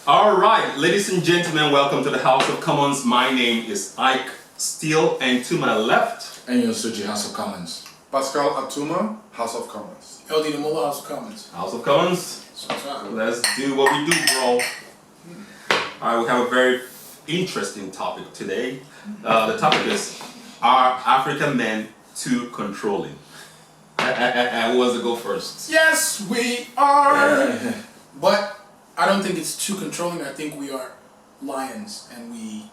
All right, ladies and gentlemen, welcome to the House of Commons. My name is Ike Steele, and to my left, And you're Suji, House of Commons. Pascal Atuma, House of Commons. LD the Mullah, House of Commons. House of Commons. That's right. Let's do what we do, bro. All right, we have a very interesting topic today. The topic is: Are African men too controlling? Who wants to go first? Yes, we are. But I don't think it's too controlling. I think we are lions, and we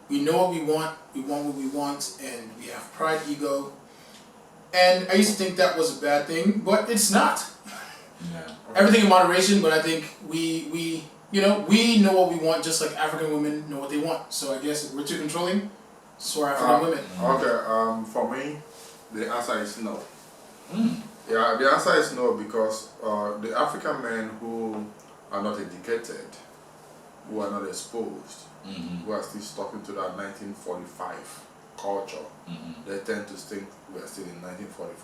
know what we want. We want what we want, and we have pride, ego. And I used to think that was a bad thing, but it's not. Yeah. Everything in moderation, but I think we know what we want, just like African women know what they want. So I guess if we're too controlling, so are African women. Okay, for me, the answer is no. Yeah, the answer is no because the African men who are not educated, who are not exposed, who are still stuck into that 1945 culture, they tend to think we are still in 1945,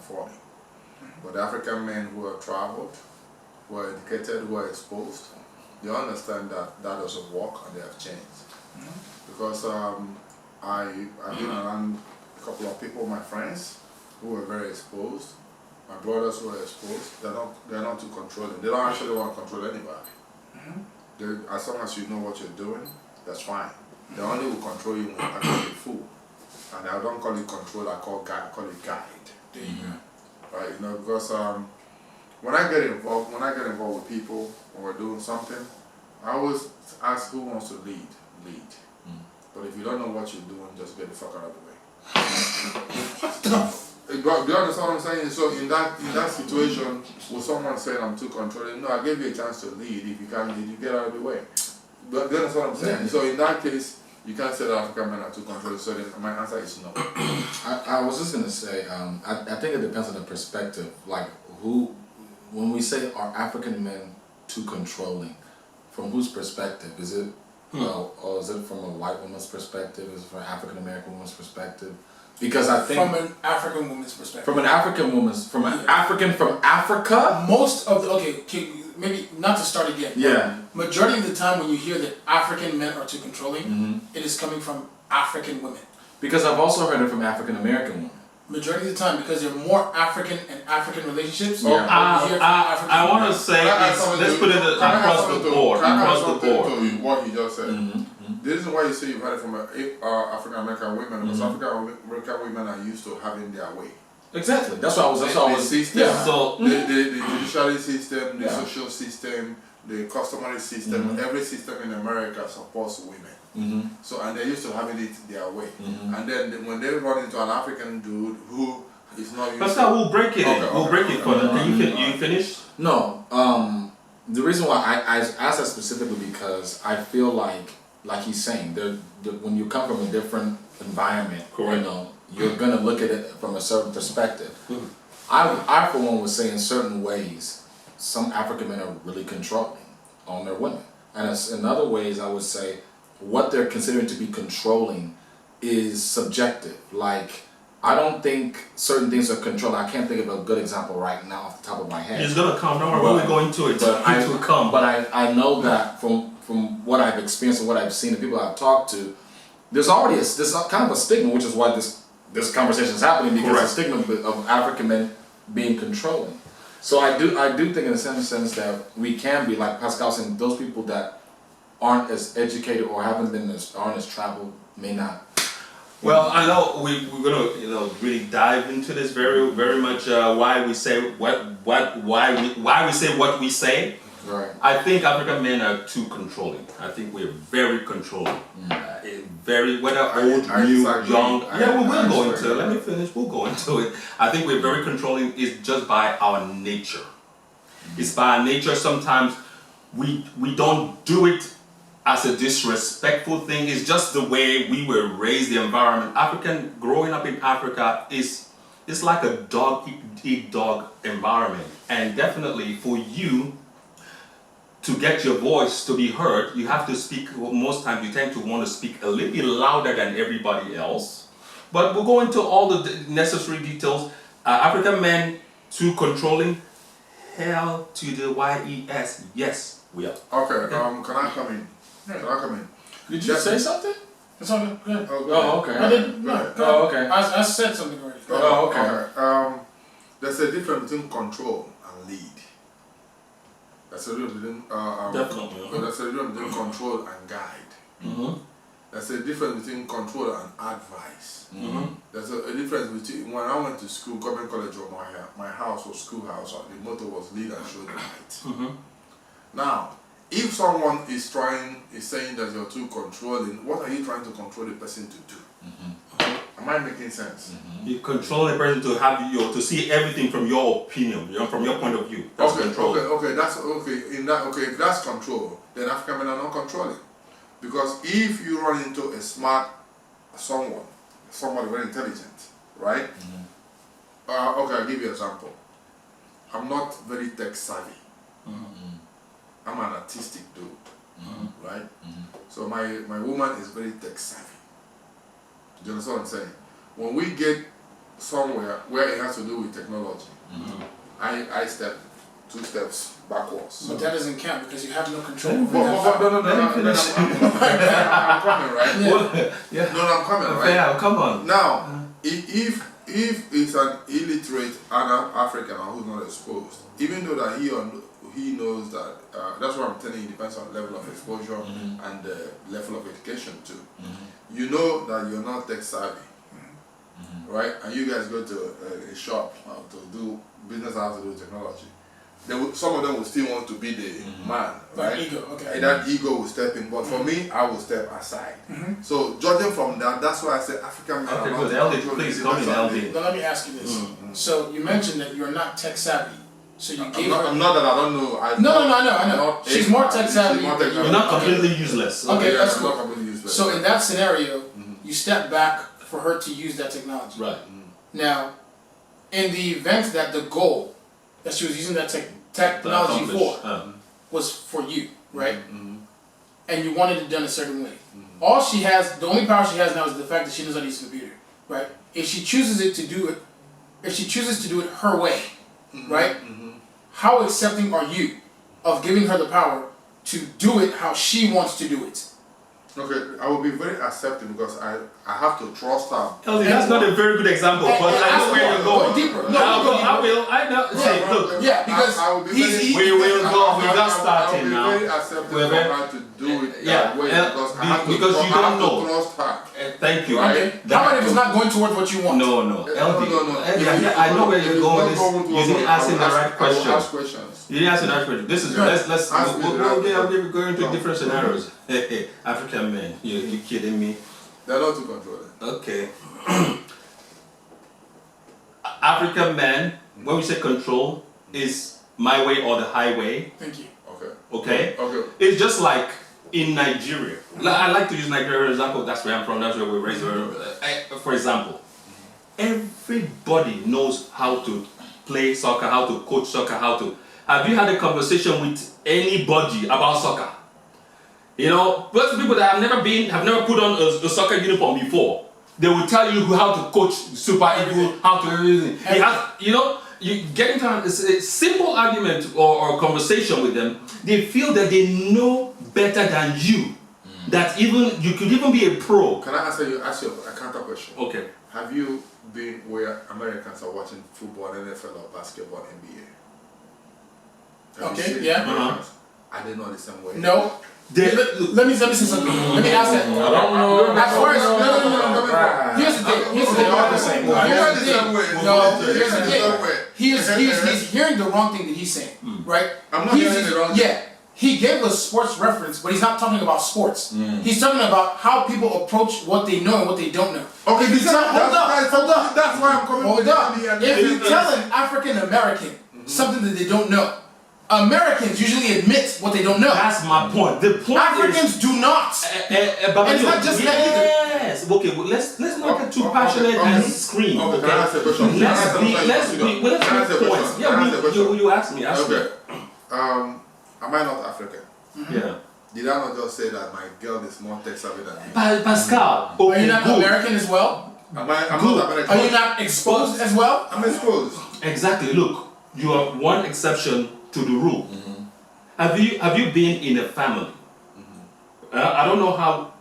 1940. But the African men who have traveled, who are educated, who are exposed, they understand that that doesn't work and they have changed. Because I've been around a couple of people, my friends, who were very exposed, my brothers who are exposed. They're not too controlling. They don't actually want to control anybody. As long as you know what you're doing, that's fine. They only will control you when you actually fool. And I don't call it control, I call it guide. There you go. Right, because when I get involved with people when we're doing something, I always ask who wants to lead. But if you don't know what you're doing, just get the fuck out of the way. Do you understand what I'm saying? So in that situation, with someone saying I'm too controlling, no, I gave you a chance to lead. If you can't lead, you get out of the way. But do you understand what I'm saying? So in that case, you can't say that African men are too controlling. So then my answer is no. I was just gonna say, I think it depends on the perspective. Like when we say are African men too controlling, from whose perspective? Is it or is it from a white woman's perspective? Is it from an African American woman's perspective? Because I think From an African woman's perspective. from Africa. Most of the maybe not to start again. Yeah. Majority of the time when you hear that African men are too controlling, it is coming from African women. Because I've also heard it from African American women. Majority of the time, because there are more African and African relationships. Yeah. I want to say, let's put it across the board. Across the board. What you just said. The reason why you say you've had it from African American women because African American women are used to having their way. Exactly. That's what I was. System, Yeah. So the judiciary system, the social system, the customary system, every system in America supports women. So and they're used to having it their way. And then when they run into an African dude who is not used Pascal, to we'll break it. We'll break it for them. You finish? No. The reason why I asked that specifically because I feel like he's saying, when you come from a different environment, Correct. You're gonna look at it from a certain perspective. I for one would say in certain ways, some African men are really controlling on their women, and in other ways I would say what they're considering to be controlling is subjective. Like I don't think certain things are controlled. I can't think of a good example right now off the top of my head. It's gonna come. Don't worry, when we go into it, it will come. But I know that from what I've experienced and what I've seen, the people I've talked to, there's already this kind of a stigma, which is why this conversation is happening because the stigma of African men being controlling. So I do think in a sense that we can be like Pascal saying, those people that aren't as educated or aren't as traveled may not. Well, I know we're gonna really dive into this very much. Why we say why we say what we say. Right. I think African men are too controlling. I think we're very controlling. Very whether old, new, young. Yeah, we will go into it. Let me finish. We'll go into it. I think we're very controlling. It's just by our nature. It's by our nature. Sometimes we don't do it as a disrespectful thing. It's just the way we were raised. The environment. Growing up in Africa is like a dog eat dog environment, and definitely for you to get your voice to be heard, you have to speak. Most times you tend to want to speak a little bit louder than everybody else. But we'll go into all the necessary details. African men too controlling? Hell to the YES. Yes, We are. Okay, can I come in? Can I come in? Did you say something? It's all good. Oh, go Oh, ahead. okay. I didn't. No. Go Go Oh, ahead. okay. I said something already. Go ahead. Oh, okay. There's a difference between control and lead. There's a difference between Definitely. there's a difference between control and guide. Mm-hmm. There's a difference between control and advice. Mm-hmm. There's a difference between when I went to school, government college, or my house was schoolhouse. The motto was lead and show the light. Mm-hmm. Now, if someone is saying that you're too controlling, what are you trying to control the person to do? Am I making sense? You control a person to have you to see everything from your opinion, from your point of view. That's control. If that's control, then African men are not controlling. Because if you run into a smart somebody very intelligent, right? I'll give you an example. I'm not very tech savvy. I'm an artistic dude, right? So my woman is very tech savvy. Do you understand what I'm saying? When we get somewhere where it has to do with technology, I step 2 steps backwards. But that doesn't count because you have no control. I'm coming, right? I'm coming, right? Yeah, come on. Now, if it's an illiterate African who's not exposed, even though that he knows that, that's what I'm telling you, it depends on level of exposure and level of education too. You know that you're not tech savvy, right? And you guys go to a shop to do business that has to do with technology. Some of them will still want to be the man, right? Ego, okay. And that ego will step in, but for me, I will step aside. So judging from that, that's why I say African men Okay, are good. not LD, please come in, LD. Now let me ask you this. So you mentioned that you're not tech savvy. So you gave her. I'm not that I don't know. I know. She's more tech savvy. You're not completely useless. Okay, that's I'm cool. not completely useless. So in that scenario, you step back for her to use that technology. Right. Now, in the event that the goal that she was using that technology for was for you, right? And you wanted it done a certain way. The only power she has now is the fact that she knows how to use a computer, right? If she chooses to do it her way, right? How accepting are you of giving her the power to do it how she wants to do it? Okay, I will be very accepting because I have to trust her. LD, that's not a very good example, but I know where you're going. Go deeper. I know. Say, look. Yeah, because I will be We will go. We got started now. I will be very accepting for her to do it that way because you don't know. Trust her. Thank you. Okay. How about if it's not going towards what you want? No. LD. I know where you're going. You didn't ask the right question. Ask questions. You didn't answer that question. This is we'll go into different scenarios. Hey, African men, you kidding me? They're not too controlling. Okay. African men, when we say control, is my way or the highway. Thank you. Okay. Okay. It's just like in Nigeria. I like to use Nigeria as an example. That's where I'm from. That's where we raised. For example, everybody knows how to play soccer, how to coach soccer, Have you had a conversation with anybody about soccer? You know, those people that have never put on a soccer uniform before, they will tell you how to coach Super Eagles, how to everything. You get into a simple argument or conversation with them, they feel that they know better than you. That even you could even be a pro. Can I ask you a counter question? Okay. Have you been where Americans are watching football, NFL, or basketball, NBA? Okay, yeah. Are they not the same way? No. Let me say something. Let me ask that. I don't know. As far as no. Here's the thing. Here's the thing. Here's the thing. He's hearing the wrong thing that he's saying, right? I'm not hearing the wrong thing. Yeah. He gave a sports reference, but he's not talking about sports. He's talking about how people approach what they know and what they don't know. Okay, hold up. That's why I'm coming. Hold up. If you tell an African American something that they don't know, Americans usually admit what they don't know. That's my point. The point Africans do not. And it's not just that either. Yes. Okay. Well, let's not get too passionate and scream. Okay. Can I ask a question? Let's be points. Yeah. You asked me. Okay. Am I not African? Yeah. Did I not just say that my girl is more tech savvy than me? Pascal. Are you not American as well? I'm not American. Are you not exposed as well? I'm exposed. Exactly. Look, you are one exception to the rule. Have you been in a family? I don't know how.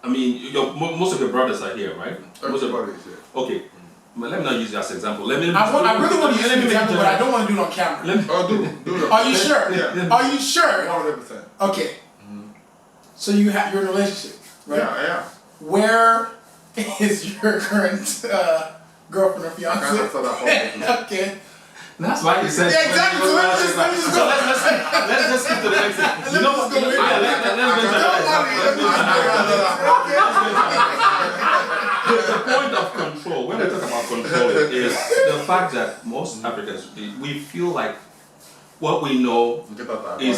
I mean, most of your brothers are here, right? Everybody is here. Okay. But let me not use you as an example. I really want to use an example, but I don't want to do it on camera. Do it. Are you sure? Yeah. Are you sure? 100%. Okay. So you're in a relationship, right? Yeah. Where is your current girlfriend or I fiance? can't answer that question. Okay. That's why you said. Yeah, exactly. So let me just So go. let's just skip to the next thing. You know, Let's go. yeah, let's go to the point of control. When I talk about control, is the fact that most Africans we feel like what we know is.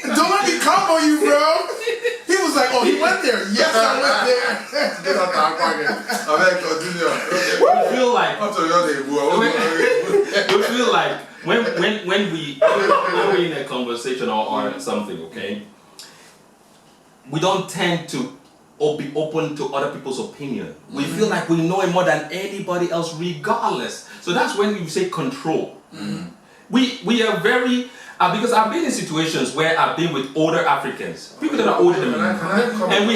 Don't let me combo you, bro. He was like, oh, he went there. Yes, I went there. Get out the pocket. I beg continue. We feel like. We feel like when we're in a conversation or something, okay, we don't tend to be open to other people's opinion. We feel like we know it more than anybody else, regardless. So that's when you say control. We are very because I've been in situations where I've been with older Africans, people that are older than me, and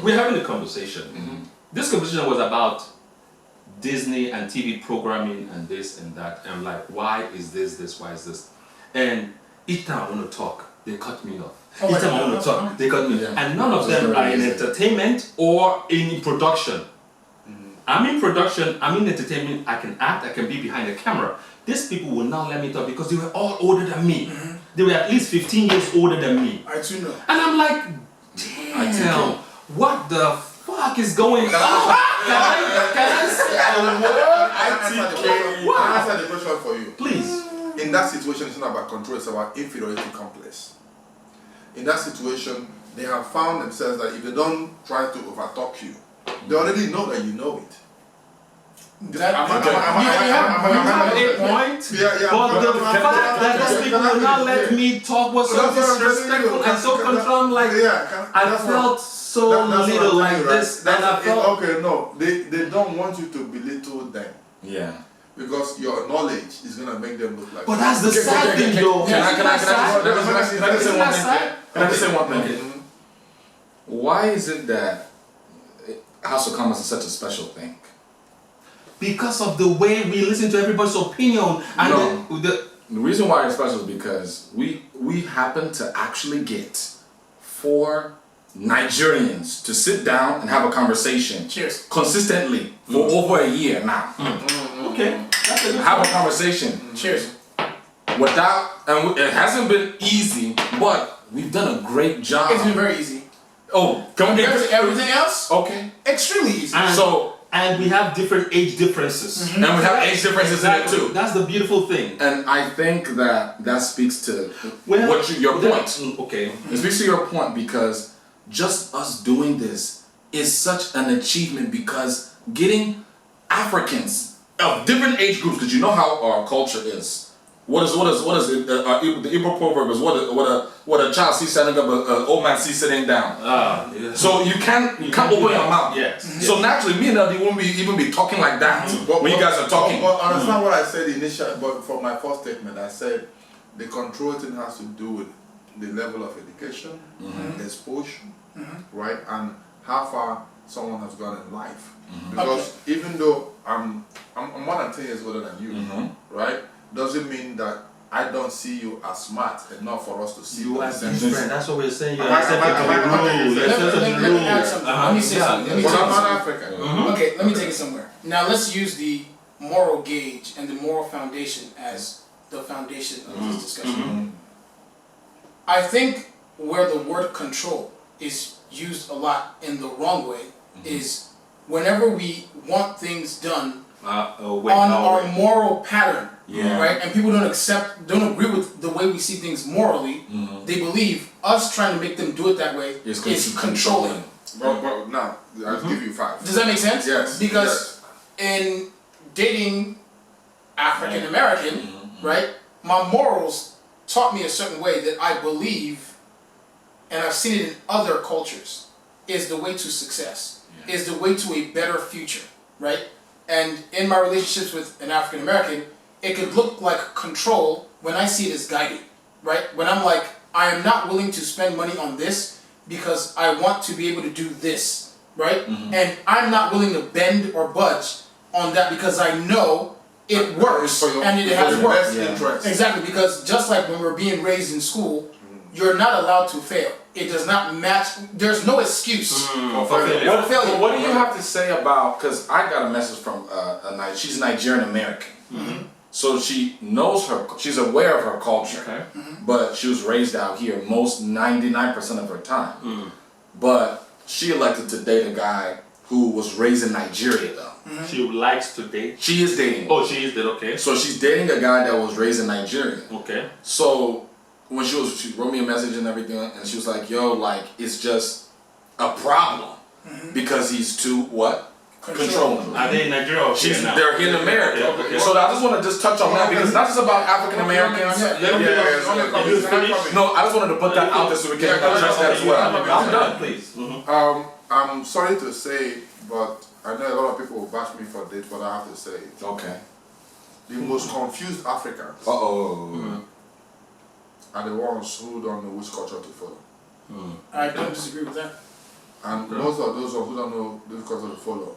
we're having a conversation. This conversation was about Disney and TV programming and this and that. And I'm like, why is this? Why is this? And each time I want to talk, they cut me off. Each time I want to talk, they cut me off. And none of them are in entertainment or in production. I'm in production, I'm in entertainment, I can act, I can be behind the camera. These people will not let me talk because they were all older than me. They were at least 15 years older than me. I too know. And I'm like, damn, what the fuck is going on? Can I say a word? Can I answer the question for you? Please. In that situation, it's not about control, it's about inferiority complex. In that situation, they have found themselves that if they don't try to overtalk you, they already know that you know it. You have a point, but the fact that those people will not let me talk was so disrespectful and so control. I'm like, I felt so little like this, and I felt okay. No, they don't want you to belittle them. Yeah. Because your knowledge is gonna make them look like. But that's the sad thing, though. Can I just say one thing? Why is it that House of Commons is such a special thing? Because of the way we listen to everybody's opinion. And the reason why it's special is because we happen to actually get 4 Nigerians to sit down and have a conversation. Cheers. Consistently for over a year now. Okay. Have a conversation. Cheers. And it hasn't been easy, but we've done a great job. It's been very easy. Oh, can we get everything else? Okay. Extremely easy. And we have different age differences. And we have age differences in it too. That's the beautiful thing. And I think that speaks to your point. Okay. It speaks to your point because just us doing this is such an achievement because getting Africans of different age groups, because you know how our culture is. What is it? The Igbo proverb is what a child sees standing up, an old man sees sitting down. Yeah. So you can't open your mouth. Yes. So naturally, me and Nadi won't even be talking like that when you guys are talking. But understand what I said initially. But for my first statement, I said the control thing has to do with the level of education, exposure, right, and how far someone has gone in life. Because even though I'm more than 10 years older than you, right? Doesn't mean that I don't see you as smart enough for us to see you as friend. That's what we're saying. You Let me add something. Let me say something. Okay, let me take it somewhere. Now let's use the moral gauge and the moral foundation as the foundation of this discussion. I think where the word control is used a lot in the wrong way is whenever we want things done on our moral pattern, right? And people don't agree with the way we see things morally. They believe us trying to make them do it that way is controlling. But now, I'll give you 5. Does that make sense? Yes. Because in dating African American, right, my morals taught me a certain way that I believe, and I've seen it in other cultures, is the way to success, is the way to a better future, right? And in my relationships with an African American, it could look like control when I see it as guided, right? When I'm like, I am not willing to spend money on this because I want to be able to do this, right? And I'm not willing to bend or budge on that because I know it works and it has worked. Interest. Exactly, because just like when we're being raised in school, you're not allowed to fail. It does not match. There's no excuse for failure. What do you have to say about? Because I got a message from she's Nigerian American, so she knows she's aware of her culture, but she was raised out here most 99% of her time. But she elected to date a guy who was raised in Nigeria, though. She likes to date. She is dating. Oh, she is dating. Okay. So she's dating a guy that was raised in Nigeria. Okay. So when she wrote me a message and everything, and she was like, "Yo, like it's just a problem because he's too what? Controlling." Are they in Nigeria or here now? They're in America. Okay. So I just want to just touch on that because it's not just about African Americans. No, I just wanted to put that out there so we can address that as well. I'm done, please. I'm sorry to say, but I know a lot of people will bash me for this, but I have to say it. Okay. The most confused Africans are the ones who don't know which culture to follow. I don't disagree with that. And most of those who don't know which culture to follow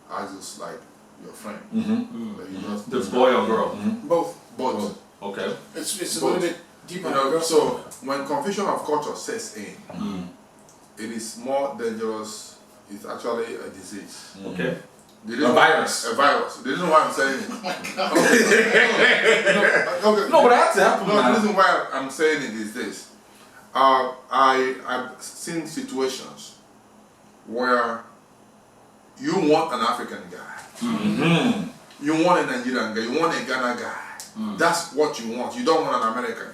are just like your friend. That you just The boy or girl? Both. But Okay. It's a little bit deeper. you know, so when confusion of culture sets in, it is more dangerous. It's actually a disease. Okay. A virus. A virus. The reason why I'm saying it. No, but I have to help him. No, the reason why I'm saying it is this. I've seen situations where you want an African guy. You want a Nigerian guy. You want a Ghana guy. That's what you want. You don't want an American.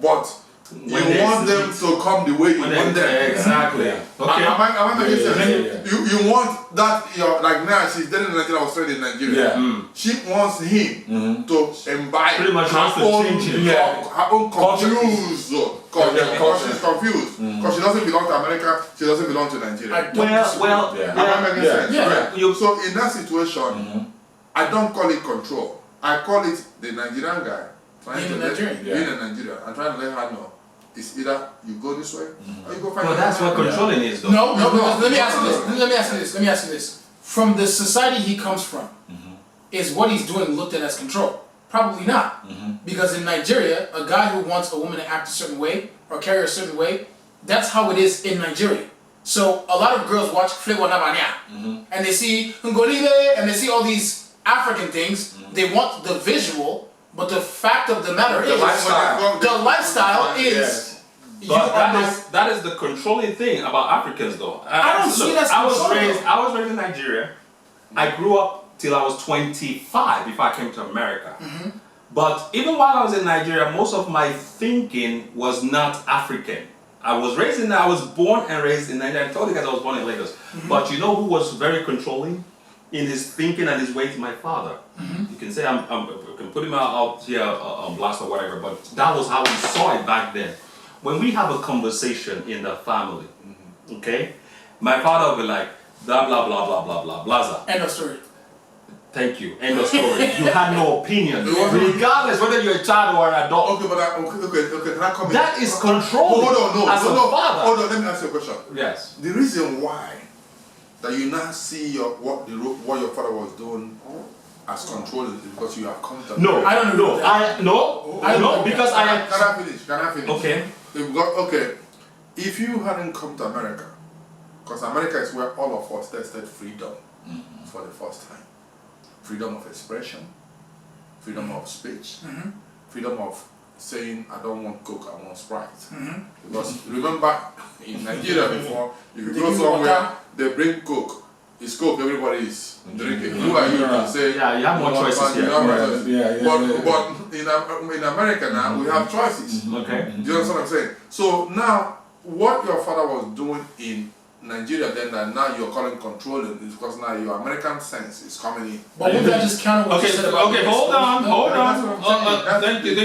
But you want them to come the way you want them. Exactly. Okay. Am I making sense? You want that, like now she's dating a Nigerian, Australian Nigeria. She wants him to imbibe Pretty much wants to change him. her own confused culture. Because she's confused. Because she doesn't belong to America, she doesn't belong to Nigeria. Am I making sense? Yeah. So in that situation, I don't call it control. I call it the Nigerian guy being a Nigerian and trying to let her know it's either you go this way or you go find. Well, that's what controlling is, though. No, let me ask you this. From the society he comes from, is what he's doing looked at as control? Probably not. Because in Nigeria, a guy who wants a woman to act a certain way or carry a certain way, that's how it is in Nigeria. So a lot of girls watch Flewo Nabanya and they see Ngolibe and they see all these African things. They want the visual, but the fact of the matter is the lifestyle is. But that is the controlling thing about Africans, though. I don't see that. I was raised in Nigeria. I grew up till I was 25 before I came to America. But even while I was in Nigeria, most of my thinking was not African. I was born and raised in Nigeria. I told you guys I was born in Lagos. But you know who was very controlling in his thinking and his ways? My father. You can say I can put him out here on blast or whatever, but that was how we saw it back then. When we have a conversation in the family, okay, my father will be like, blah blah blah blah blah blah blah. End of story. Thank you. End of story. You had no opinion, regardless whether you're a child or an adult. Okay, but okay. Can I comment? That is control. Hold on, as a father. Hold on. Let me ask you a question. Yes. The reason why that you now see what your father was doing as controlling is because you have come to. No, I don't know. Because I am. Can I finish? Okay. Okay. If you hadn't come to America, because America is where all of us tested freedom for the first time. Freedom of expression, freedom of speech, freedom of saying I don't want Coke, I want Sprite. Because remember in Nigeria before, if you go somewhere, they bring Coke. It's Coke, everybody is drinking. Who are you to say? Yeah, you have more choices here. But in America now, we have choices. Okay. Do you understand what I'm saying? So now, what your father was doing in Nigeria then that now you're calling controlling is because now your American sense is coming in. But would that just counter what you said about hold on. Thank you.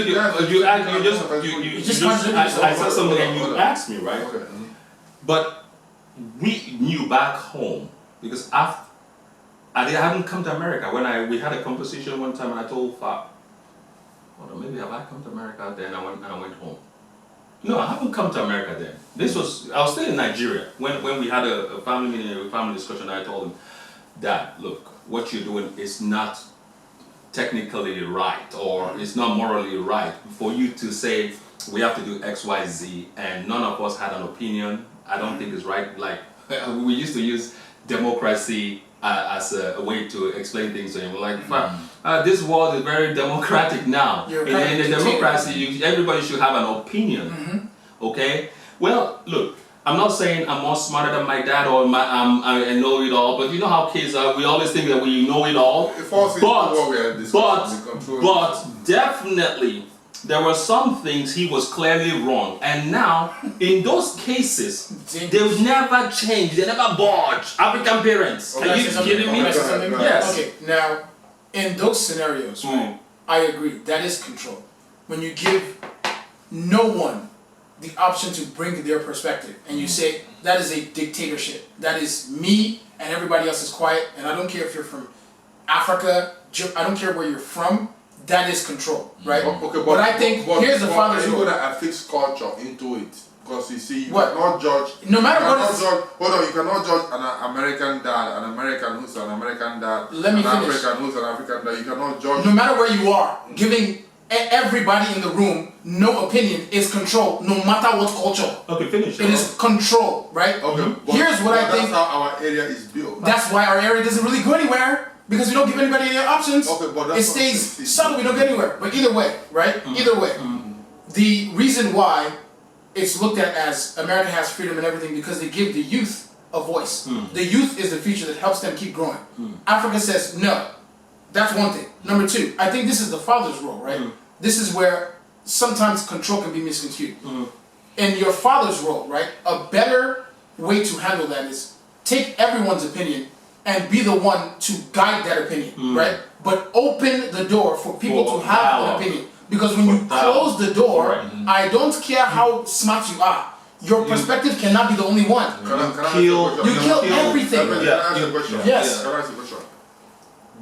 I said something and you asked me, right? Okay. But we knew back home because I hadn't come to America when we had a conversation one time and I told Fab, hold on, maybe have I come to America then? I went home. No, I haven't come to America then. I was still in Nigeria when we had a family meeting, a family discussion. I told him, Dad, look, what you're doing is not technically right, or it's not morally right for you to say we have to do X, Y, Z, and none of us had an opinion. I don't think it's right. Like we used to use democracy as a way to explain things to him. We're like, this world is very democratic now. In a democracy, everybody should have an opinion. Okay? Well, look, I'm not saying I'm more smarter than my dad or I know it all, but you know how kids are. We always think that we know it all. But definitely, there were some things he was clearly wrong. And now, in those cases, they've never changed. They never budge. African parents. Are you kidding me? Yes. Okay, now, in those scenarios, right, I agree. That is control. When you give no one the option to bring their perspective, and you say, that is a dictatorship. That is me, and everybody else is quiet, and I don't care if you're from Africa, I don't care where you're from, that is control, right? Okay, but I think here's the father's role. You're going to affix culture into it, because you see, you what? cannot judge. No matter what. Hold on, you cannot judge an American dad, an American who's an American dad, Let me an finish. African who's an African dad. You cannot judge. No matter where you are, giving everybody in the room no opinion is control, no matter what culture. Okay, finish. It is control, right? Okay, here's what I think. That's how our area is built. That's why our area doesn't really go anywhere, because we don't give anybody any options. Okay, but it stays subtle, we don't get anywhere. But either way, right? Either way. The reason why it's looked at as America has freedom and everything, because they give the youth a voice. The youth is the future that helps them keep growing. Africa says no. That's one thing. Number two, I think this is the father's role, right? This is where sometimes control can be misconstrued. In your father's role, right, a better way to handle that is take everyone's opinion and be the one to guide that opinion, right? But open the door for people to have an opinion. Because when you close the door, I don't care how smart you are, your perspective cannot be the only one. You kill everything. Can I ask you a question? Yes. Can I ask you a question?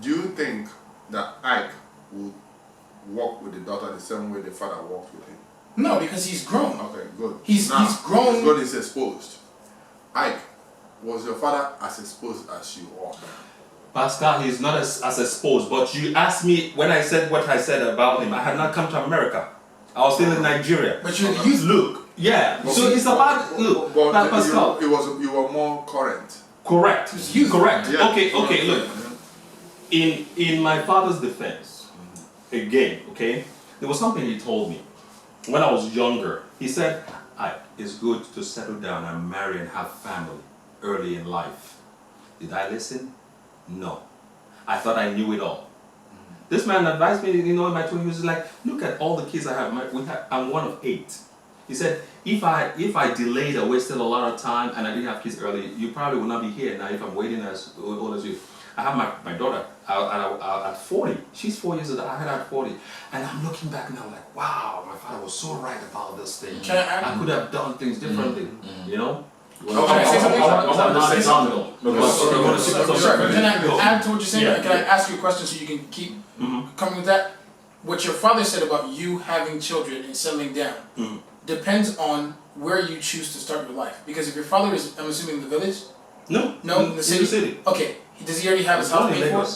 Do you think that Ike would walk with the daughter the same way the father walked with him? No, because he's grown. Okay, good. He's grown. His God is exposed. Ike, was your father as exposed as you are? Pascal, he's not as exposed, but you asked me when I said what I said about him. I had not come to America. I was still in Nigeria. But you're the youth. Look, yeah. So it's about look. But Pascal, you were more current. Correct. Youth. Correct. Yeah. Okay. Look. In my father's defense, again, okay, there was something he told me when I was younger. He said, it's good to settle down and marry and have family early in life. Did I listen? No. I thought I knew it all. This man advised me, in my 20s, he was like, look at all the kids I have. I'm one of 8. He said, if I delayed or wasted a lot of time and I didn't have kids early, you probably would not be here now if I'm waiting as old as you. I have my daughter at 40. She's 4 years old. I had her at 40. And I'm looking back and I'm like, wow, my father was so right about this thing. I could have done things differently, you know? Can I say something? Can I add to what you're saying? Yeah. Can I ask you a question so you can keep coming with that? What your father said about you having children and settling down depends on where you choose to start your life. Because if your father is, I'm assuming, in the village? No, in the city. Okay, does he already have his house paid for?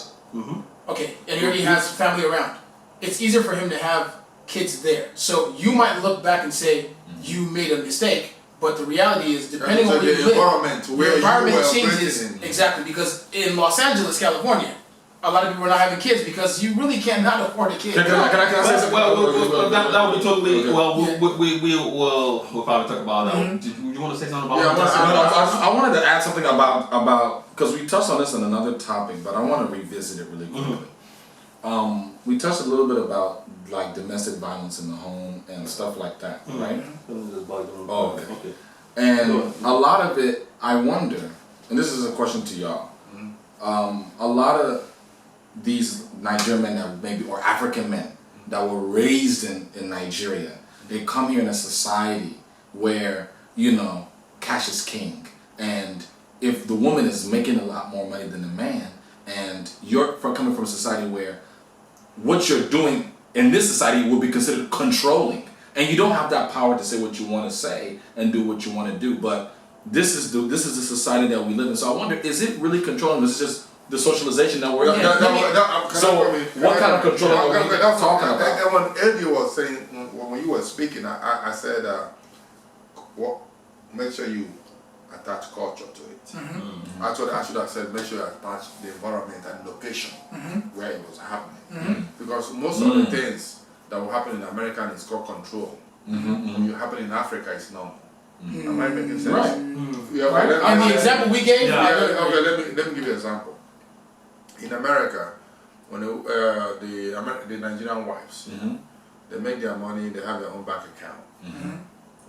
Okay, and he already has family around. It's easier for him to have kids there. So you might look back and say you made a mistake, but the reality is, depending on where you live, your environment changes. Exactly, because in Los Angeles, California, a lot of people are not having kids because you really cannot afford a kid. Can I say something? Well, that would be totally. Well, we'll probably talk about that. Did you want to say something about that? I wanted to add something about because we touched on this in another topic, but I want to revisit it really quickly. We touched a little bit about like domestic violence in the home and stuff like that, right? Oh, okay. And a lot of it, I wonder, and this is a question to y'all. A lot of these Nigerian men that maybe, or African men that were raised in Nigeria, they come here in a society where, cash is king. And if the woman is making a lot more money than the man, and you're coming from a society where what you're doing in this society would be considered controlling. And you don't have that power to say what you want to say and do what you want to do. But this is the society that we live in. So I wonder, is it really controlling? Is it just the socialization that we're in? So what kind of control are we talking about? And when Eddie was saying, when you were speaking, I said, make sure you attach culture to it. Mm-hmm. Actually, I should have said make sure you attach the environment and location where it was happening. Because most of the things that will happen in America is called control. When you happen in Africa, it's normal. Am I making sense? Right. And the example we gave. Okay, let me give you an example. In America, when the Nigerian wives, they make their money, they have their own bank account.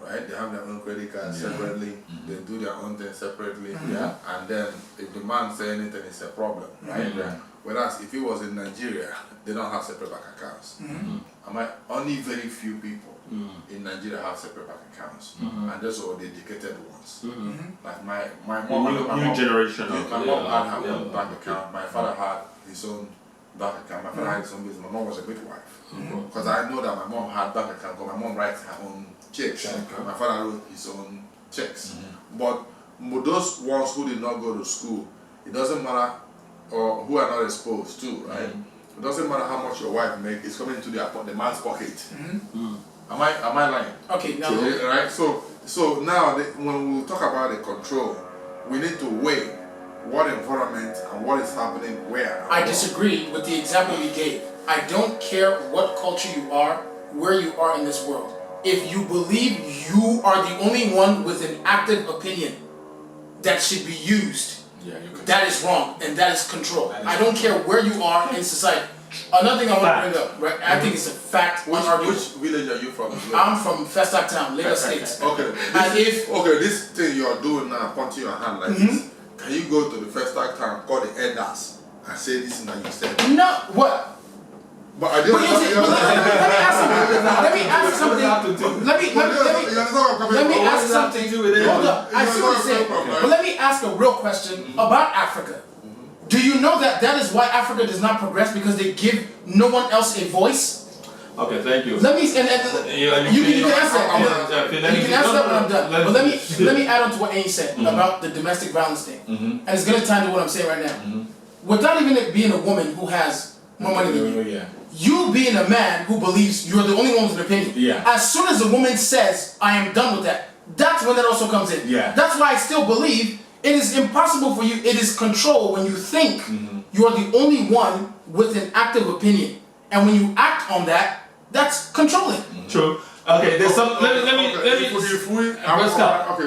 Right? They have their own credit card separately, they do their own thing separately, and then if the man says anything, it's a problem, right? Whereas if it was in Nigeria, they don't have separate bank accounts. Only very few people in Nigeria have separate bank accounts, and those are the educated ones. Like my mom, new generation. My mom had her own bank account. My father had his own bank account. My father had his own business. My mom was a midwife. Because I know that my mom had bank account. Because my mom writes her own checks. My father wrote his own checks. But those ones who did not go to school, it doesn't matter, or who are not exposed to, right? It doesn't matter how much your wife makes, it's coming into the man's pocket. Am I lying? Okay, now. Right? So now when we talk about the control, we need to weigh what environment and what is happening where. I disagree with the example we gave. I don't care what culture you are, where you are in this world. If you believe you are the only one with an active opinion that should be used, that is wrong, and that is control. I don't care where you are in society. Another thing I want to bring up, right? I think it's a fact. Which village are you from? I'm from Festac Town, Lagos State. Okay. This thing you are doing now, pointing your hand like this. Can you go to the Festac Town, call the elders, and say this that you said? No, what? But I didn't. Let me ask something. Let me ask something. Hold up. I see what you're saying. But let me ask a real question about Africa. Do you know that is why Africa does not progress, because they give no one else a voice? Okay, thank you. Let me you can answer that. You can answer that when I'm done. But let me add on to what Amy said about the domestic violence thing, and it's gonna tie into what I'm saying right now. Without even it being a woman who has more money than you, you being a man who believes you're the only one with an opinion. As soon as a woman says, "I am done with that," that's when that also comes in. That's why I still believe it is impossible for you. It is control when you think you are the only one with an active opinion, and when you act on that, that's controlling. True. Okay, there's some. Let me. Okay,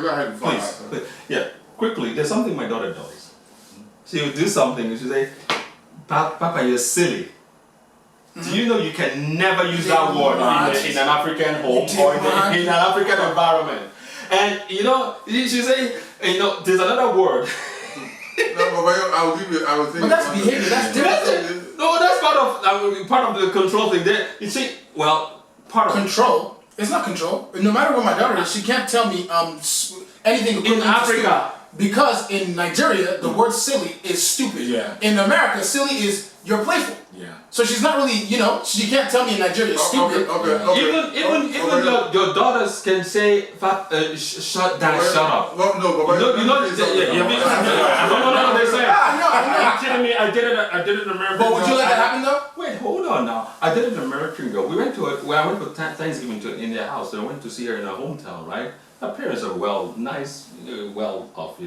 go ahead. Please. Yeah, quickly. There's something my daughter does. She will do something and she say, "Papa, you're silly." Do you know you can never use that word in an African home or in an African environment? And she say, there's another word. I will think. But that's behavior. That's different. No, that's part of the control thing. There, you see, part of control. It's not control. No matter where my daughter is, she can't tell me anything in Africa. Because in Nigeria, the word silly is stupid. In America, silly is you're playful. So she's not really, she can't tell me in Nigeria stupid. Even your daughters can say, shut up. No, they say. I kidding me? I did it in America. But would you let that happen though? Wait, hold on now. I did it in American girl. I went for Thanksgiving in their house. So I went to see her in her hometown, right? Her parents are well off,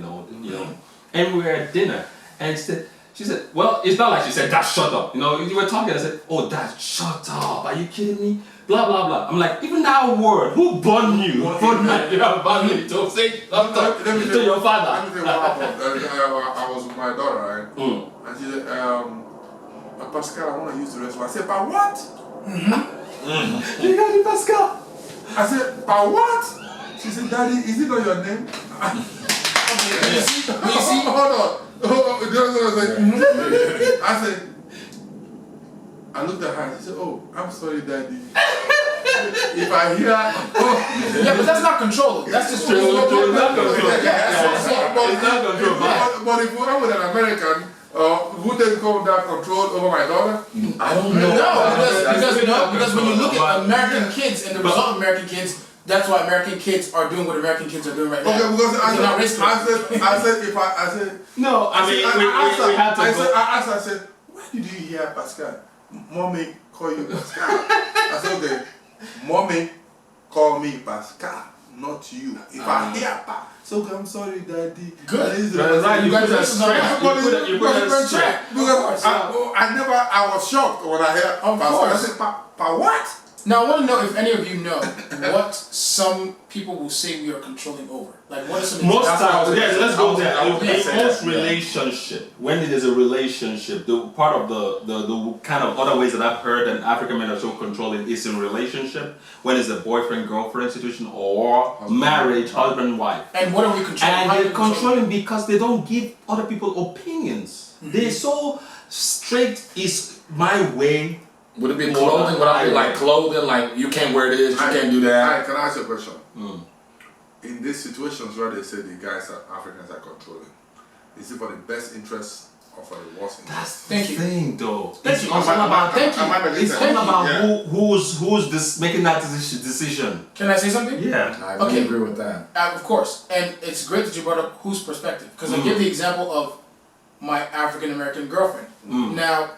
and we were at dinner, and she said, well, it's not like she said, "Dad, shut up." You were talking. I said, "Oh, Dad, shut up. Are you kidding me?" Blah blah blah. I'm like, even that word, who born you? Born me to say something to your father. Let me tell you what happened. I was with my daughter, right? And she said, "Pascal, I want to use the restroom." I said, "But what?" You got it, Pascal. I said, "But what?" She said, "Daddy, is it not your name?" You see? Hold on. I said, I looked at her and she said, "Oh, I'm sorry, Daddy." If I hear, yeah, but that's not control. That's just it's not control. Yeah, but if I'm with an American Would they call that control over my daughter? I don't know. Because when you look at American kids and the result of American kids, that's why American kids are doing what American kids are doing right now. Okay, because I said No, I mean, we had to go. I said, where did you hear Pascal? Mommy call you Pascal. I said, okay, Mommy call me Pascal, not you. If I hear Pa, so okay, I'm sorry, Daddy. Good. Right, you put a stress. You put a stress. Because I was shocked when I heard Pascal. I said, Pa what? Now I want to know if any of you know what some people will say we are controlling over. Like what are some Most examples? times, yes, let's go there. In most that. relationship, when it is a relationship, the part of the kind of other ways that I've heard that African men are so controlling is in relationship, when it's a boyfriend-girlfriend situation or marriage, husband-wife. And what are we controlling? And How are we they're controlling because they don't give other people opinions. They're so straight, is my way. Would it be clothing? Would I be like clothing? Like you can't wear this, you can't do that. Can I ask you a question? In these situations where they say the guys are Africans are controlling, is it for the best interest or for the worst interest? That's Thank the you. thing, though. Thank you. It's all about who's this making that decision. Can I say something? Yeah. I Okay. agree with that. Of course, and it's great that you brought up whose perspective, because I give the example of my African American girlfriend. Now,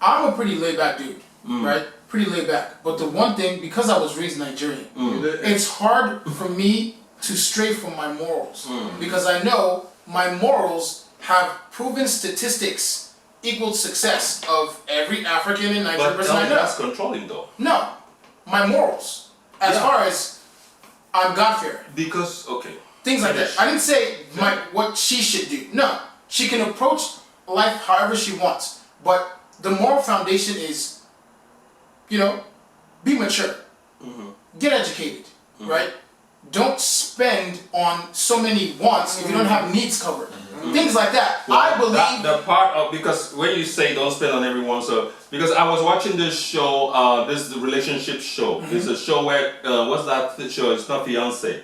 I'm a pretty laid back dude, right? Pretty laid back. But the one thing, because I was raised Nigerian, it's hard for me to stray from my morals, because I know my morals have proven statistics equal success of every African and Nigerian But person I know. that's controlling, though. No, my morals, as far as I'm God-fearing. Because, okay. Things like that. I didn't say what she should do. No, she can approach life however she wants. But the moral foundation is, be mature, get educated, right? Don't spend on so many wants if you don't have needs covered. Things like that. Well, I believe the part of, because when you say don't spend on everyone, so because I was watching this show, this is the relationship show. It's a show where what's that show? It's not Fiance.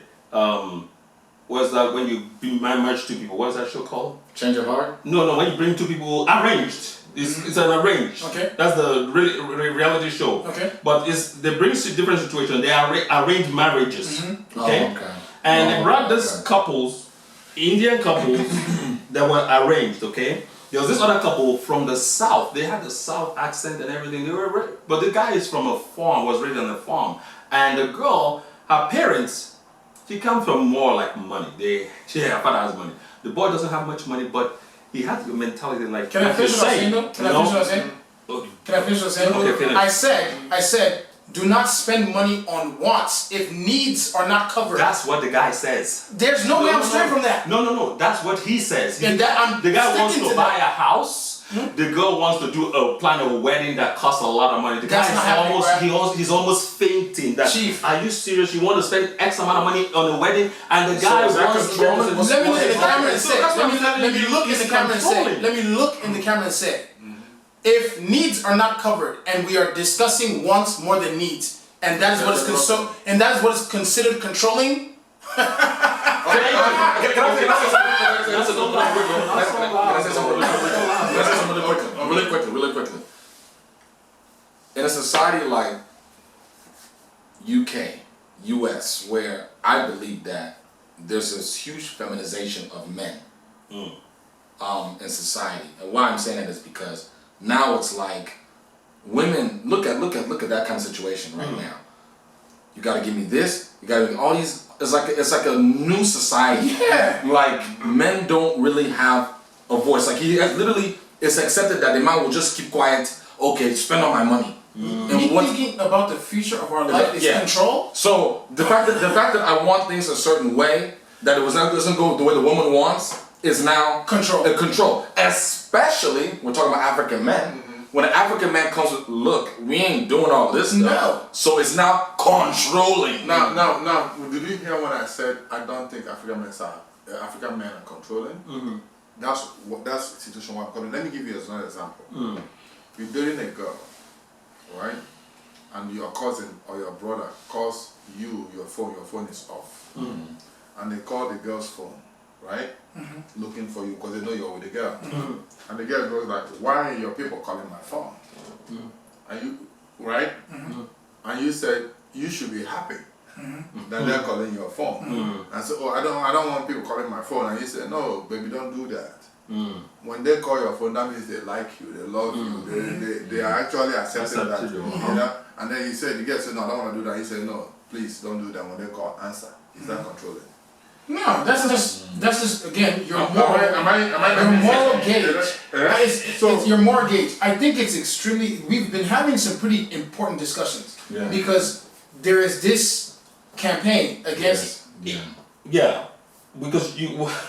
What's that when you merge two people? What's that show called? Change of heart? No, when you bring two people arranged. It's an arranged. Okay. That's the reality show. Okay. But they bring different situations. They are arranged marriages. Okay. Oh, okay. And they brought this couples, Indian couples, that were arranged. Okay. There was this other couple from the south. They had the south accent and everything. But the guy is from a farm. Was raised on a farm, and the girl, her parents, she comes from more like money. Her father has money. The boy doesn't have much money, but he has the mentality like. Can I finish what I'm saying though? Can I finish what I'm saying? Okay. Can I finish what I'm saying? Okay, finish. I said, do not spend money on wants if needs are not covered. That's what the guy says. There's no way I'm straight from that. No. That's what he says. And that I'm The guy wants sticking to to buy that. a house. The girl wants to do plan a wedding that costs a lot of money. The That's guy not is happening, almost he's almost fainting. That, Chief. Are you serious? You want to spend X amount of money on a wedding, and the guy is that wants controlling? to Let me look in the camera and say. That's what I'm Let telling me you. look in He's the camera and say. controlling. Let me look in the camera and say. If needs are not covered and we are discussing wants more than needs, and that is what is considered controlling. Can I say something really quickly? In a society like UK, US, where I believe that there's this huge feminization of men in society, and why I'm saying that is because now it's like women look at that kind of situation right now. You gotta give me this. You gotta give me all these. It's like a new society. Yeah. Like men don't really have a voice. Like it's accepted that the man will just keep quiet. Okay, spend all my money. Me thinking about the future of our life is control. So the fact that I want things a certain way, that doesn't go the way the woman wants, is now Control. Control. Especially we're talking about African men. When an African man comes with, look, we ain't doing all this stuff. No. So it's now controlling. Now, did you hear when I said I don't think African men are controlling? That's the situation where I'm coming. Let me give you another example. You're dating a girl, right? And your cousin or your brother calls your phone is off. And they call the girl's phone. right? Looking for you because they know you're with the girl. And the girl goes like, why are your people calling my phone? And you, right? And you said, you should be happy that they're calling your phone. And so, I don't want people calling my phone. And you said, no, baby, don't do that. When they call your phone, that means they like you, they love you, they are actually accepting that. You know? And then he said, the girl said, no, I don't want to do that. He said, no, please don't do that. When they call, answer. Is that controlling? No, that's just again your Am moral, I your moral gauge. So- It's your moral gauge. I think it's extremely. We've been having some pretty important discussions because there is this campaign against. Yeah, because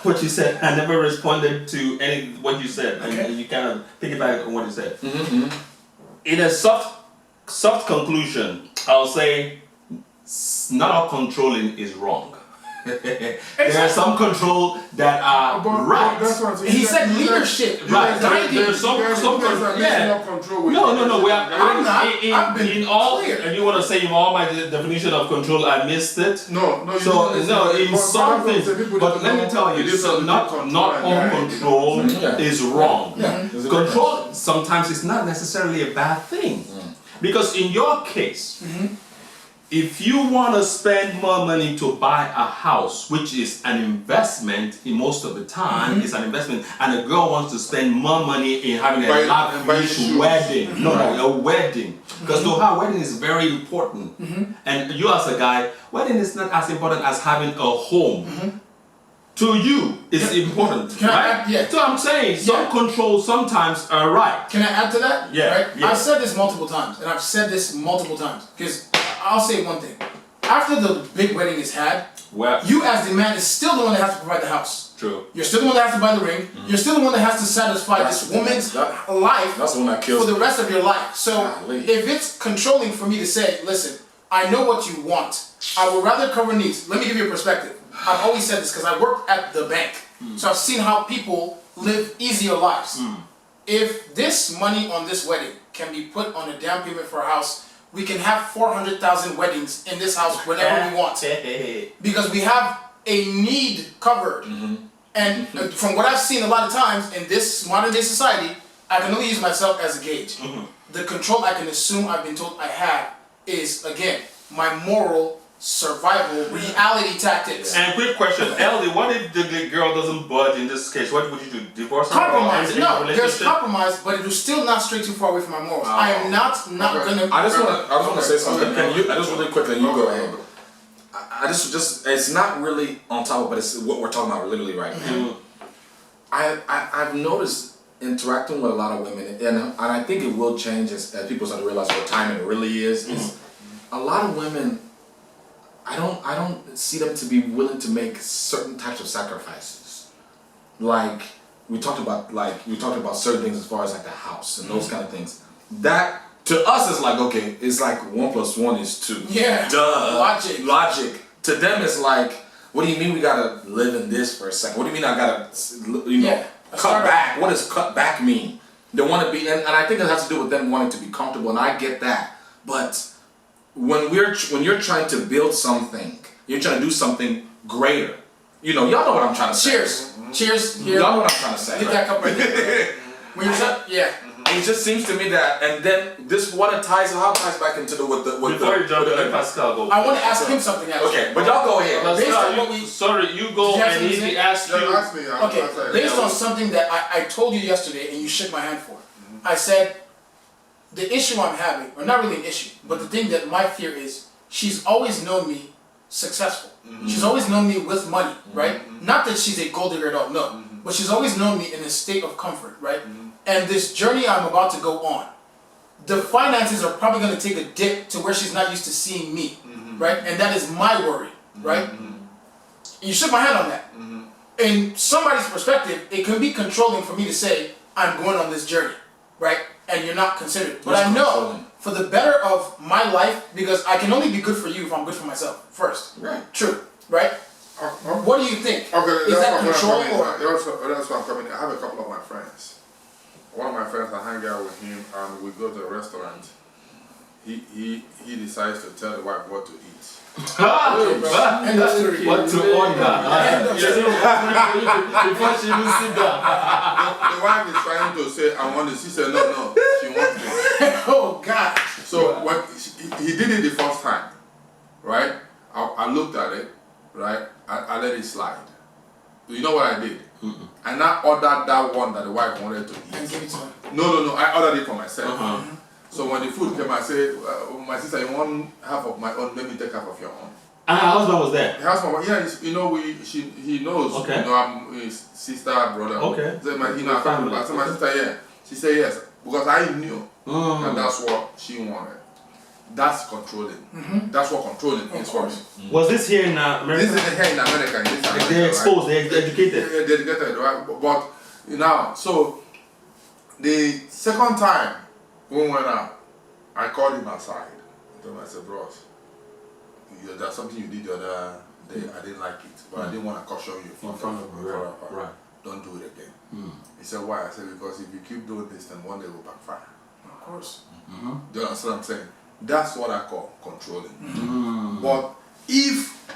what you said, I never responded to what you said, Okay. and you kind of piggyback on what you said. In a soft conclusion, I'll say not all controlling is wrong. There are some control that are right. That's what I'm saying. He said leadership, Right. guiding. There's some Yeah. Control with No. We are. I'm not. I've been in all. clear. And you want to say in all my definition of control, I missed it. No. So no, in some things, but let me tell you, so not all control is wrong. Control sometimes is not necessarily a bad thing, because in your case, if you want to spend more money to buy a house, which is an investment, in most of the time, it's an investment, and a girl wants to spend more money in having a lavish wedding, a wedding, because to her, wedding is very important, and you as a guy, wedding is not as important as having a home. To you, it's important, Can I right? add- yeah. So I'm saying some controls sometimes are right. Can I add to that? Yeah, Right? yeah. I've said this multiple times, and I've said this multiple times because I'll say one thing: after the big wedding is had, Well, you as the man is still the one that has to provide the house. true. You're still the one that has to buy the ring. You're still the one that has to satisfy this woman's life That's the one that kills for the me. rest of your life. So Golly. if it's controlling for me to say, listen, I know what you want. I would rather cover needs. Let me give you a perspective. I've always said this because I worked at the bank. So I've seen how people live easier lives. If this money on this wedding can be put on a down payment for a house, we can have 400,000 weddings in this house whenever we want. Because we have a need covered. And from what I've seen a lot of times in this modern day society, I can only use myself as a gauge. The control I can assume I've been told I have is, again, my moral survival reality tactics. And quick question, Ellie, what if the girl doesn't budge in this case? What would you do? Divorce her? Compromise. Or end the No, there's relationship? compromise, but it will still not stray too far away from my morals. I am not gonna. I just want to say something. Okay. Can you? I just really quickly. You go ahead. I just it's not really on top of, but it's what we're talking about literally right now. I've noticed interacting with a lot of women, and I think it will change as people start to realize what time it really is. Is a lot of women. I don't see them to be willing to make certain types of sacrifices. Like we talked about certain things as far as like the house and those kind of things. That to us is like, okay, it's like 1 + 1 is 2. Yeah. Duh. Logic. To them it's like, what do you mean we gotta live in this for a second? What do you mean I gotta, cut back? What does cut back mean? They want to be, and I think it has to do with them wanting to be comfortable, and I get that. But when you're trying to build something, you're trying to do something greater. Y'all know what I'm trying to say. Cheers. Here. Y'all know what I'm trying to say. Get that cup right there. When you're done, yeah. It just seems to me that, and then this how it ties back into with Before you jump in, let Pascal go. I want to ask him something else. Okay, but y'all go ahead. Based on what you go Did you have and something he to asked you. Ask me. Okay, based on something that I told you yesterday and you shook my hand for, I said the issue I'm having, or not really an issue, but the thing that my fear is, she's always known me successful. She's always known me with money, right? Not that she's a gold digger at all, no. But she's always known me in a state of comfort, right? And this journey I'm about to go on, the finances are probably going to take a dip to where she's not used to seeing me, right? And that is my worry, right? You shook my hand on that. In somebody's perspective, it can be controlling for me to say, I'm going on this journey, right? And you're not considered. But I know for the better of my life, because I can only be good for you if I'm good for myself first. Right. True, right? What do you think? Okay, Is that control or? That's why I'm coming. I have a couple of my friends. One of my friends, I hang out with him and we go to a restaurant. he decides to tell the wife what to eat. End of story. What to order? Before she even sit down. The wife is trying to say, I want this. She said, no, she wants this. Oh God. So what he did it the first time, right? I looked at it, right? I let it slide. You know what I did? I now ordered that one that the wife wanted to And eat. give it to her. No, I ordered it for myself. So when the food came, I said, my sister, you want half of my own? Let me take half of your own. And her husband was there. The husband, yeah, you know, he knows. Okay. You know, I'm his sister, brother. Okay. So my, you know, Family. I said, my sister, yeah. She said yes because I knew, and that's what she wanted. That's controlling. That's what controlling is for me. Was this here in America? This is here in America. In this America, They're exposed, right? they're educated. They're educated, right? But you know, so the second time we went out, I called him aside. I told him, I said, bros, there's something you did the other day. I didn't like it, but I didn't want to caution you In front of her, right. Don't do it again. He said, why? I said, because if you keep doing this, then one day it will backfire. Of course. Do you understand what I'm saying? That's what I call controlling. But if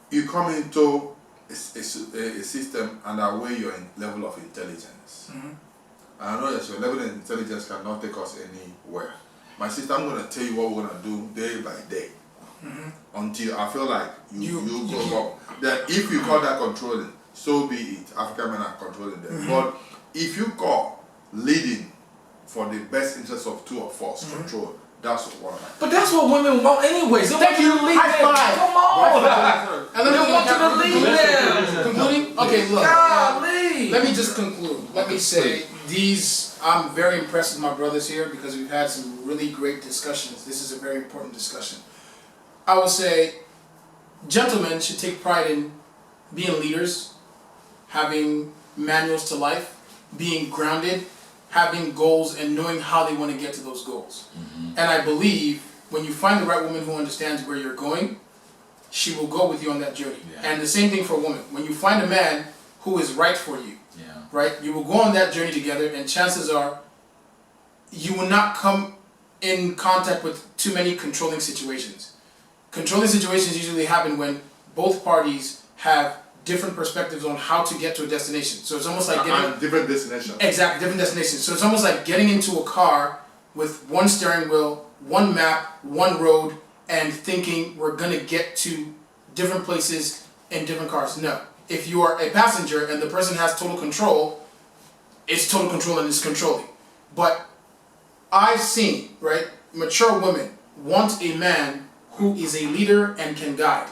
you come into a system and are where your level of intelligence, and I know that your level of intelligence cannot take us anywhere. My sister, I'm going to tell you what we're going to do day by day until I feel like you go up. That if you call that controlling, so be it. African men are controlling them. But if you call leading for the best interest of two of us, control, that's what I But that's what women want anyways. They want you to lead High them. five. Come on. And They want you to lead them. Concluding? Okay, look. Golly. Let me just conclude. Let me say I'm very impressed with my brothers here because we've had some really great discussions. This is a very important discussion. I would say gentlemen should take pride in being leaders, having manuals to life, being grounded, having goals and knowing how they want to get to those goals. And I believe when you find the right woman who understands where you're going, she will go with you on that journey. Yeah. And the same thing for women. When you find a man who is right for you, right, you will go on that journey together, and chances are you will not come in contact with too many controlling situations. Controlling situations usually happen when both parties have different perspectives on how to get to a destination. So it's almost like getting different destination. exactly different destinations. So it's almost like getting into a car with one steering wheel, one map, one road, and thinking we're gonna get to different places in different cars. No. If you are a passenger and the person has total control, it's total control and it's controlling. But I've seen, right, mature women want a man who is a leader and can guide.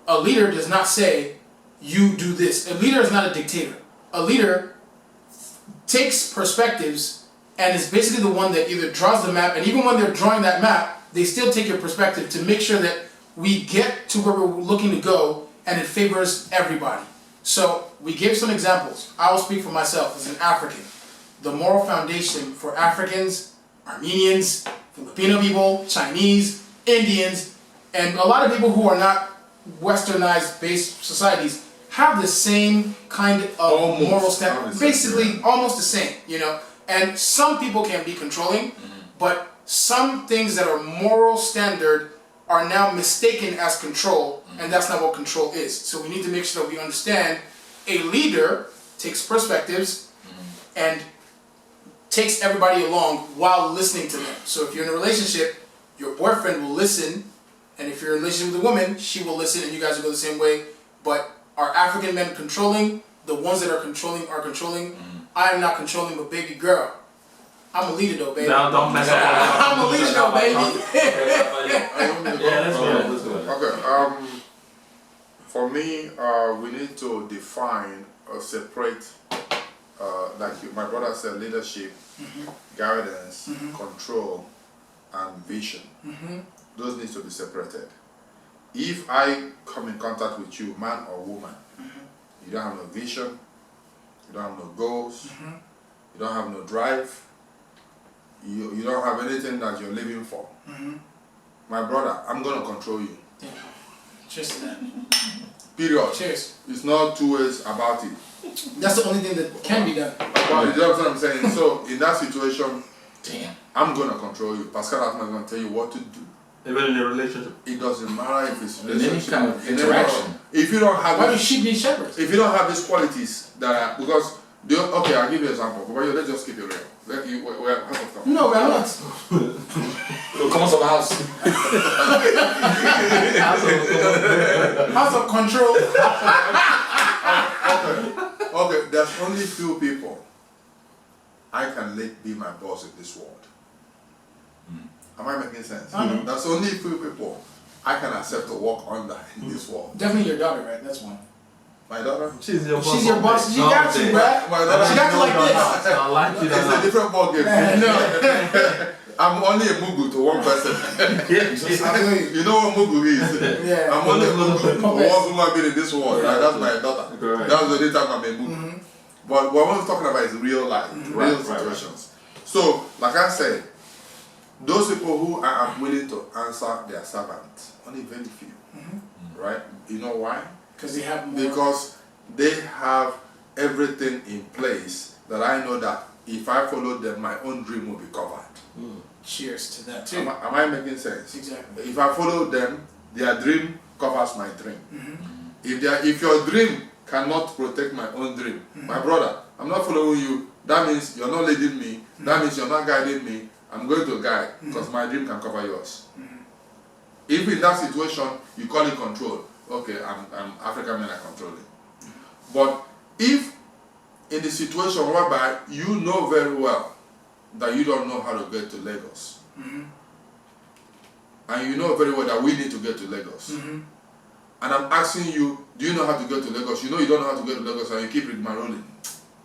A leader does not say, you do this. A leader is not a dictator. A leader takes perspectives and is basically the one that either draws the map, and even when they're drawing that map, they still take your perspective to make sure that we get to where we're looking to go and it favors everybody. So we gave some examples. I will speak for myself as an African. The moral foundation for Africans, Armenians, Filipino people, Chinese, Indians, and a lot of people who are not westernized based societies have the same kind of moral standard. Basically almost the same, you know. And some people can be controlling, but some things that are moral standard are now mistaken as control, and that's not what control is. So we need to make sure that we understand a leader takes perspectives and takes everybody along while listening to them. So if you're in a relationship, your boyfriend will listen, and if you're in a relationship with a woman, she will listen, and you guys will go the same way. But are African men controlling? The ones that are controlling are controlling. I am not controlling, but baby girl, I'm a leader though, baby. No, don't mess up. I'm a leader though, baby. Yeah, let's do it. Okay. For me, we need to define or separate, like my brother said, leadership, guidance, control, and vision. Those need to be separated. If I come in contact with you, man or woman, you don't have no vision, you don't have no goals, you don't have no drive, you don't have anything that you're living for. My brother, I'm going to control you. Yeah. Cheers to that. Period. Cheers. It's not two ways about it. That's the only thing that can be done. But you know what I'm saying? So in that situation, Damn. I'm gonna control you. Pascal Altman is gonna tell you what to do. Even in a relationship. It doesn't matter if it's In any relationship. kind of In any interaction. other- If you don't have Why do this, sheep need shepherds? if you don't have these qualities that are because okay, I'll give you an example. But let's just keep it real. Let you we're No, we're not. So come on to the house. House of control. Okay, there's only few people I can let be my boss in this world. Am I making sense? There's only few people I can accept to work under in this world. Definitely your daughter, right? That's one. My daughter? She's your boss. She's your boss. She got you, bruh. My daughter She got you like this. I like you. It's a different ball game. No. I'm only a mugu to one person. You know what mugu is? Yeah. I'm only a mugu to one human being in this world. Right? That's my daughter. Correct. That's the only time I'm a mugu. But what we're talking about is real life, real situations. So, like I said, those people who are willing to answer their servant, only very few. Right? You know why? Because they have more. Because they have everything in place that I know that if I follow them, my own dream will be covered. Cheers to that too. Am I making sense? Exactly. If I follow them, their dream covers my dream. If your dream cannot protect my own dream, my brother, I'm not following you. That means you're not leading me. That means you're not guiding me. I'm going to guide because my dream can cover yours. If in that situation you call it control, okay, I'm African men are controlling. But if in the situation whereby you know very well that you don't know how to get to Lagos, and you know very well that we need to get to Lagos, and I'm asking you, do you know how to get to Lagos? You know you don't know how to get to Lagos and you keep rigmaroling.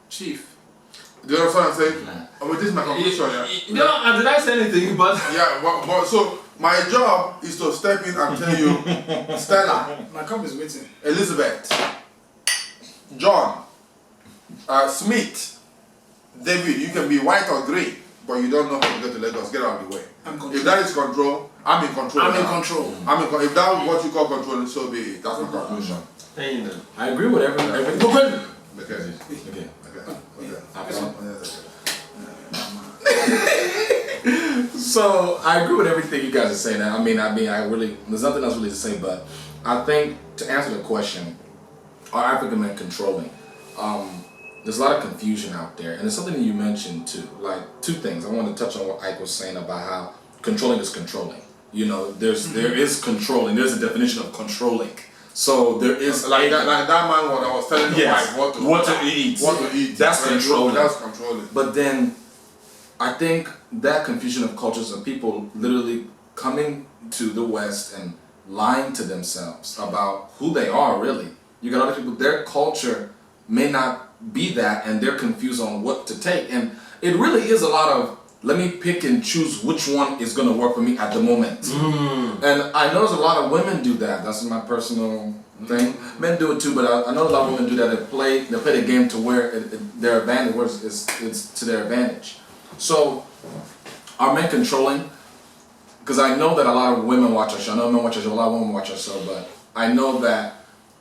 Chief. Do you understand what I'm saying? I mean, this is my conclusion, yeah? No, did I say anything? But Yeah, but so my job is to step in and tell you, Stella, My cup is waiting. Elizabeth, John, Smith, David, you can be white or grey, but you don't know how to get to Lagos. Get out of the way. I'm If control. that is control, I'm in control. I'm in now. control. If that is what you call control, so be it. That's my conclusion. I agree with everything. Okay. Okay. Okay. So I agree with everything you guys are saying. I mean, I really, there's nothing else really to say. But I think to answer the question, are African men controlling? There's a lot of confusion out there, and it's something that you mentioned too. Like two things. I want to touch on what Ike was saying about how controlling is controlling. You know, there is controlling. There's a definition of controlling. So there is Like that man when I was telling the yes, wife what to eat. What to eat. That's controlling. That's controlling. But then, I think that confusion of cultures and people literally coming to the West and lying to themselves about who they are really. You got other people, their culture may not be that and they're confused on what to take. And it really is a lot of, let me pick and choose which one is going to work for me at the moment. And I know there's a lot of women do that. That's my personal thing. Men do it too, but I know a lot of women do that. They play the game to where their advantage, where it's to their advantage. So, are men controlling? Because I know that a lot of women watch our show. I know men watch our show, a lot of women watch our show, but I know that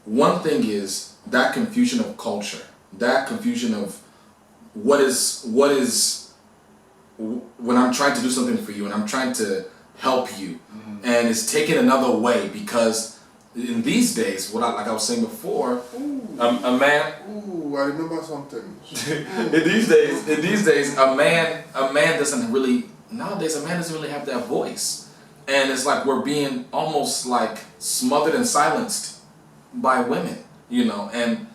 one thing is that confusion of culture, that confusion of what is when I'm trying to do something for you and I'm trying to help you, and it's taken another way because in these days, like I was saying before, a man. Ooh, I remember something. in these days, a man doesn't really have that voice, and it's like we're being almost like smothered and silenced by women, you know. And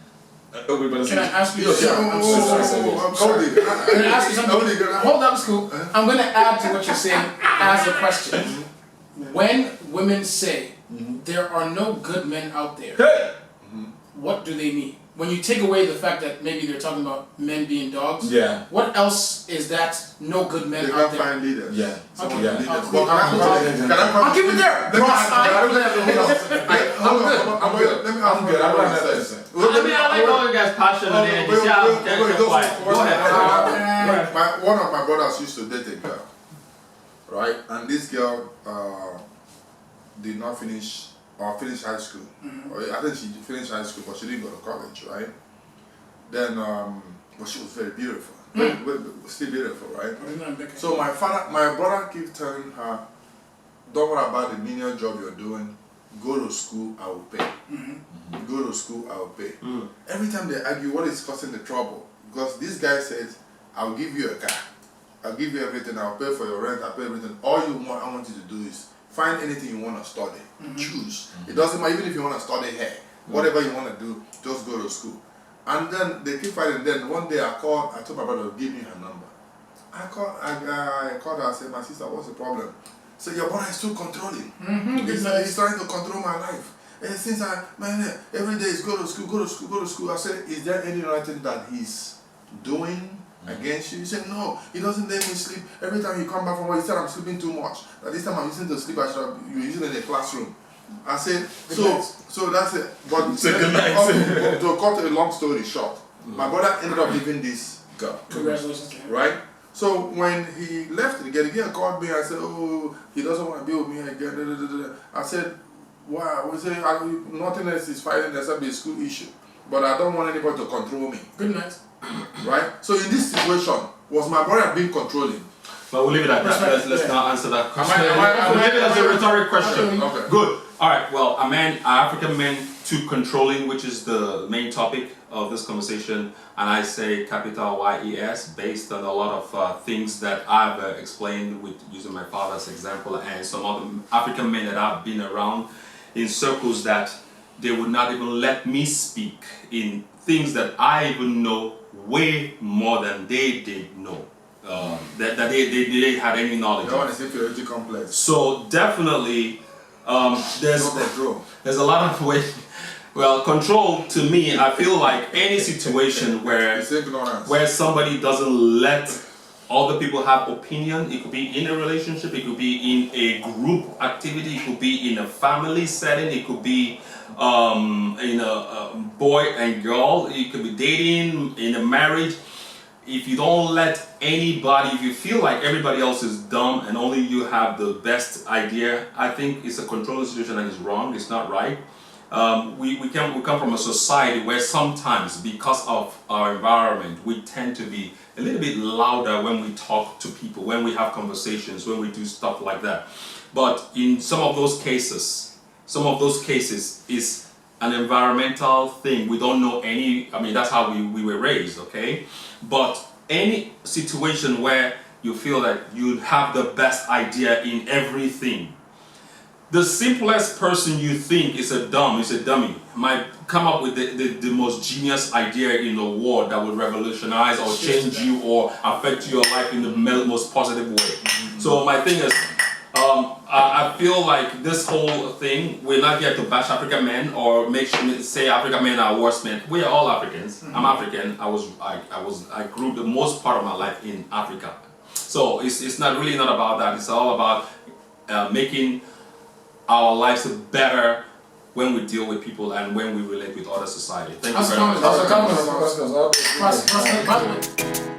Can I ask you? I'm so sorry. Can I ask you something? Hold up, school. I'm going to add to what you're saying as a question. When women say there are no good men out there, what do they mean? When you take away the fact that maybe they're talking about men being dogs, Yeah. what else is that no good men They out can't there? find leaders. Yeah. Someone Yeah. leaders. I'll- But I'll keep it there. I'm good. Let me ask I'm good. I don't have that to say. I like all you guys passionate and you sound quiet. Go ahead. One of my brothers used to date a girl, right? And this girl did not finish high school. Or I think she finished high school, but she didn't go to college, right? Then, but she was very beautiful. Still beautiful, right? Okay. So my brother keeps telling her, don't worry about the menial job you're doing. Go to school, I will pay. Go to school, I will pay. Every time they argue, what is causing the trouble? Because this guy says, I'll give you a car. I'll give you everything. I'll pay for your rent. I'll pay everything. All I want you to do is find anything you want to study. Choose. It doesn't matter, even if you want to study hair. Whatever you want to do, just go to school. And then they keep fighting. Then one day I told my brother, give me her number. I called her and said, my sister, what's the problem? So your brother is too controlling. He's trying to control my life. And since every day is go to school. I said, is there any other thing that he's doing against you? He said, no, he doesn't let me sleep. Every time he come back from work, he said I'm sleeping too much. That this time I'm using to sleep, you're using it in the classroom. I said, so that's it. But to cut a long story short, my brother ended up leaving this girl. Congratulations to him. Right? So when he left the girl called me. I said, oh, he doesn't want to be with me again. I said, why? We say nothing else is fighting except the school issue. But I don't want anybody to control me. Good night. Right? So in this situation, was my brother being controlling? But we'll leave it at that. Let's not answer that question. We'll leave it as a rhetoric question. Okay. Good. All right. Well, are African men too controlling, which is the main topic of this conversation, and I say capital YES, based on a lot of things that I've explained with using my father's example and some other African men that I've been around in circles that they would not even let me speak in things that I even know way more than they did know. That they had any knowledge You want of. to inferiority complex. So definitely, there's a lot of ways. Well, control to me, I feel like any situation where somebody doesn't let other people have opinion. It could be in a relationship, it could be in a group activity, it could be in a family setting, it could be in a boy and girl, it could be dating, in a marriage. If you don't let anybody, if you feel like everybody else is dumb and only you have the best idea, I think it's a controlling situation and it's wrong, it's not right. We come from a society where sometimes, because of our environment, we tend to be a little bit louder when we talk to people, when we have conversations, when we do stuff like that. But in some of those cases is an environmental thing. We don't know that's how we were raised, okay? But any situation where you feel that you have the best idea in everything, the simplest person you think is a dummy, might come up with the most genius idea in the world that would revolutionize or change you or affect your life in the most positive way. So my thing is, I feel like this whole thing, we're not here to bash African men or say African men are worse men. We are all Africans. I'm African. I grew the most part of my life in Africa. So it's not about that. It's all about making our lives better when we deal with people and when we relate with other society. Thank you very much. That's a comment.